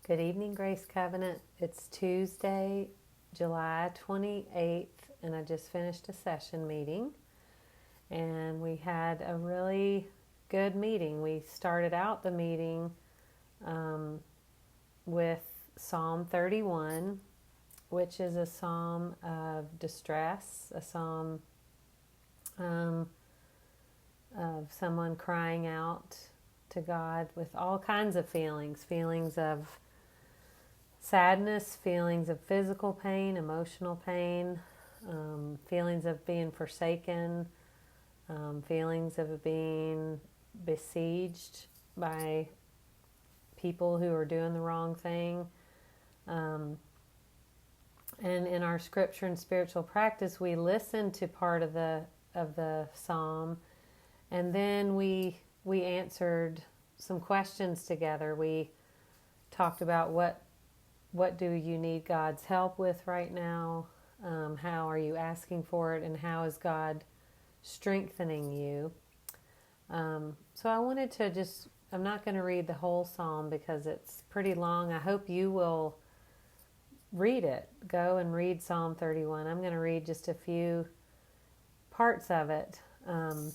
Good evening, Grace Covenant. It's Tuesday, July 28th, and I just finished a session meeting, and we had a really good meeting. We started out the meeting with Psalm 31, which is a psalm of distress, a psalm of someone crying out to God with all kinds of feelings of sadness, feelings of physical pain, emotional pain, feelings of being forsaken, feelings of being besieged by people who are doing the wrong thing. And in our scripture and spiritual practice, we listen to part of the psalm, and then we answered some questions together. We talked about what do you need God's help with right now? How are you asking for it? And how is God strengthening you? So I wanted to I'm not going to read the whole psalm because it's pretty long. I hope you will read it. Go and read Psalm 31. I'm going to read just a few parts of it, and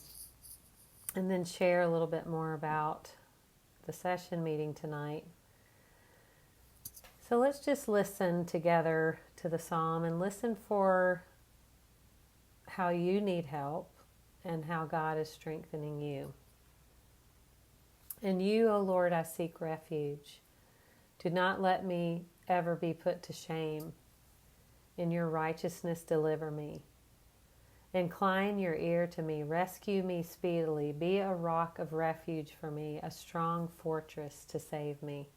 then share a little bit more about the session meeting tonight. So let's just listen together to the psalm and listen for how you need help and how God is strengthening you. In you, O Lord, I seek refuge. Do not let me ever be put to shame. In your righteousness, deliver me. Incline your ear to me. Rescue me speedily. Be a rock of refuge for me, a strong fortress to save me.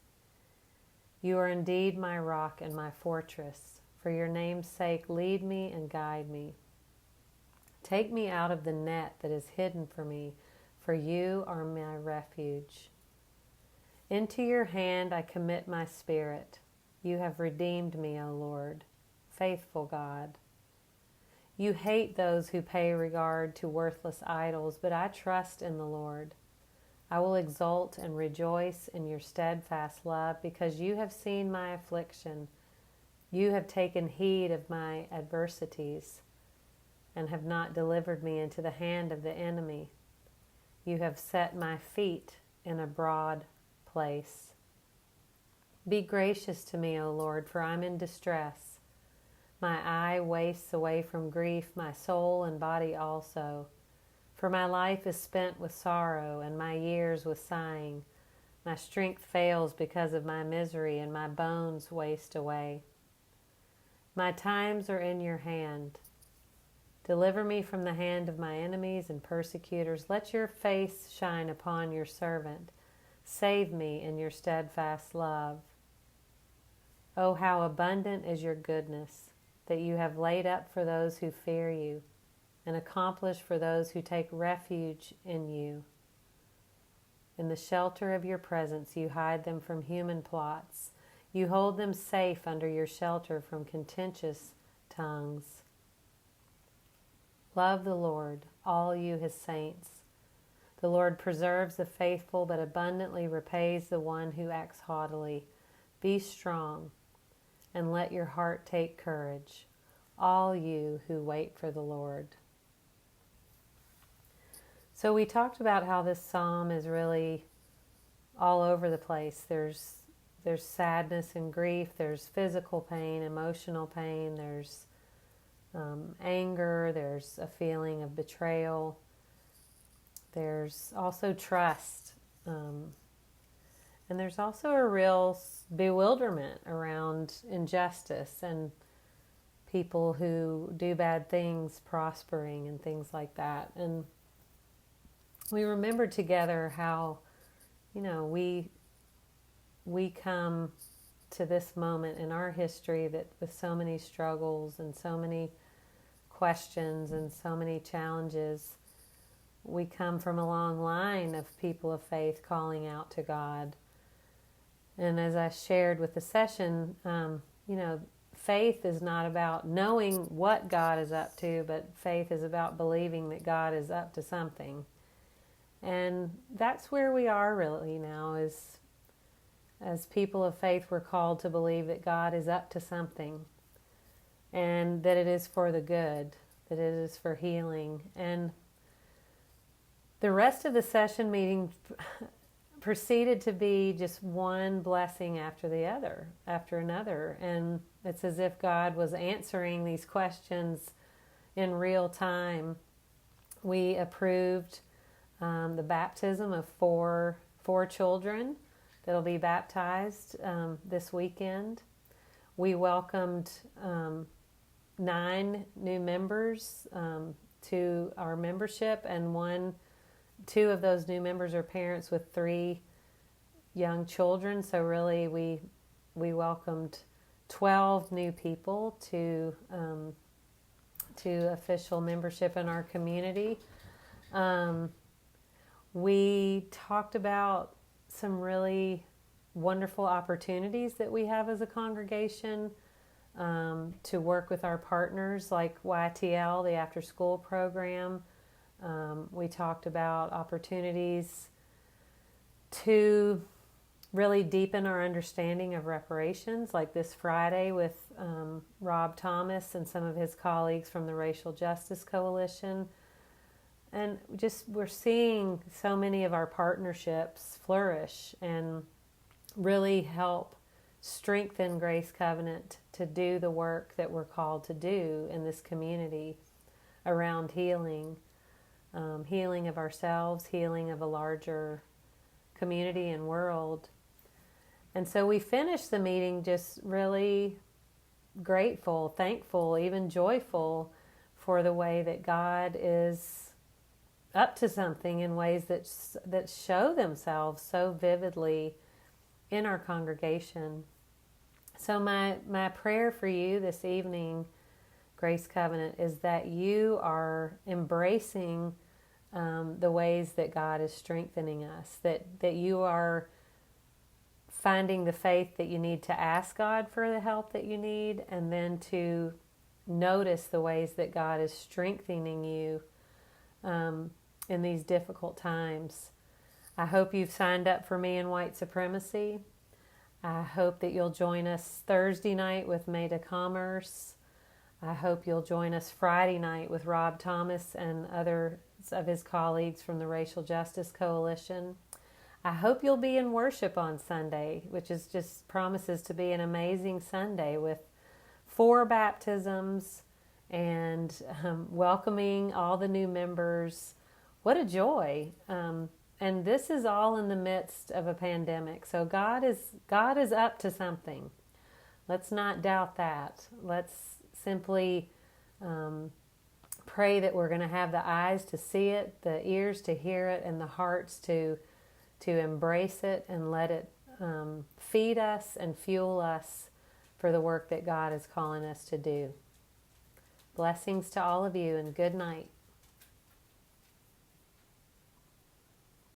You are indeed my rock and my fortress. For your name's sake, lead me and guide me. Take me out of the net that is hidden for me, for you are my refuge. Into your hand I commit my spirit. You have redeemed me, O Lord, faithful God. You hate those who pay regard to worthless idols, but I trust in the Lord. I will exult and rejoice in your steadfast love, because you have seen my affliction. You have taken heed of my adversities and have not delivered me into the hand of the enemy. You have set my feet in a broad place. Be gracious to me, O Lord, for I'm in distress. My eye wastes away from grief, my soul and body also. For my life is spent with sorrow, and my years with sighing. My strength fails because of my misery, and my bones waste away. My times are in your hand. Deliver me from the hand of my enemies and persecutors. Let your face shine upon your servant. Save me in your steadfast love. Oh, how abundant is your goodness, that you have laid up for those who fear you, and accomplish for those who take refuge in you. In the shelter of your presence, you hide them from human plots. You hold them safe under your shelter from contentious tongues. Love the Lord, all you his saints. The Lord preserves the faithful, but abundantly repays the one who acts haughtily. Be strong, and let your heart take courage, all you who wait for the Lord. So we talked about how this psalm is really all over the place. There's sadness and grief. There's physical pain, emotional pain. There's anger. There's a feeling of betrayal. There's also trust. And there's also a real bewilderment around injustice and people who do bad things prospering and things like that. And we remembered together how, we come to this moment in our history that with so many struggles and so many questions and so many challenges, we come from a long line of people of faith calling out to God. And as I shared with the session, faith is not about knowing what God is up to, but faith is about believing that God is up to something. And that's where we are really now, is As people of faith, we're called to believe that God is up to something and that it is for the good, that it is for healing. And the rest of the session meeting proceeded to be just one blessing after the other, after another. And it's as if God was answering these questions in real time. We approved the baptism of four children that'll be baptized this weekend. We welcomed 9 new members to our membership, and 2 of those new members are parents with 3 young children. So really, we welcomed 12 new people to official membership in our community. We talked about some really wonderful opportunities that we have as a congregation to work with our partners like YTL, the after school program. We talked about opportunities to really deepen our understanding of reparations, like this Friday with Rob Thomas and some of his colleagues from the Racial Justice Coalition. And just we're seeing so many of our partnerships flourish and really help strengthen Grace Covenant to do the work that we're called to do in this community around healing, healing of ourselves, healing of a larger community and world. And so we finished the meeting just really grateful, thankful, even joyful for the way that God is up to something in ways that show themselves so vividly in our congregation. So my prayer for you this evening, Grace Covenant, is that you are embracing the ways that God is strengthening us, that you are finding the faith that you need to ask God for the help that you need, and then to notice the ways that God is strengthening you in these difficult times. I hope you've signed up for Me and White Supremacy. I hope that you'll join us Thursday night with May to Commerce. I hope you'll join us Friday night with Rob Thomas and others of his colleagues from the Racial Justice Coalition. I hope you'll be in worship on Sunday, which is just promises to be an amazing Sunday with 4 baptisms and welcoming all the new members. What a joy. And this is all in the midst of a pandemic. So God is up to something. Let's not doubt that. Let's simply pray that we're going to have the eyes to see it, the ears to hear it, and the hearts to embrace it and let it feed us and fuel us for the work that God is calling us to do. Blessings to all of you, and good night.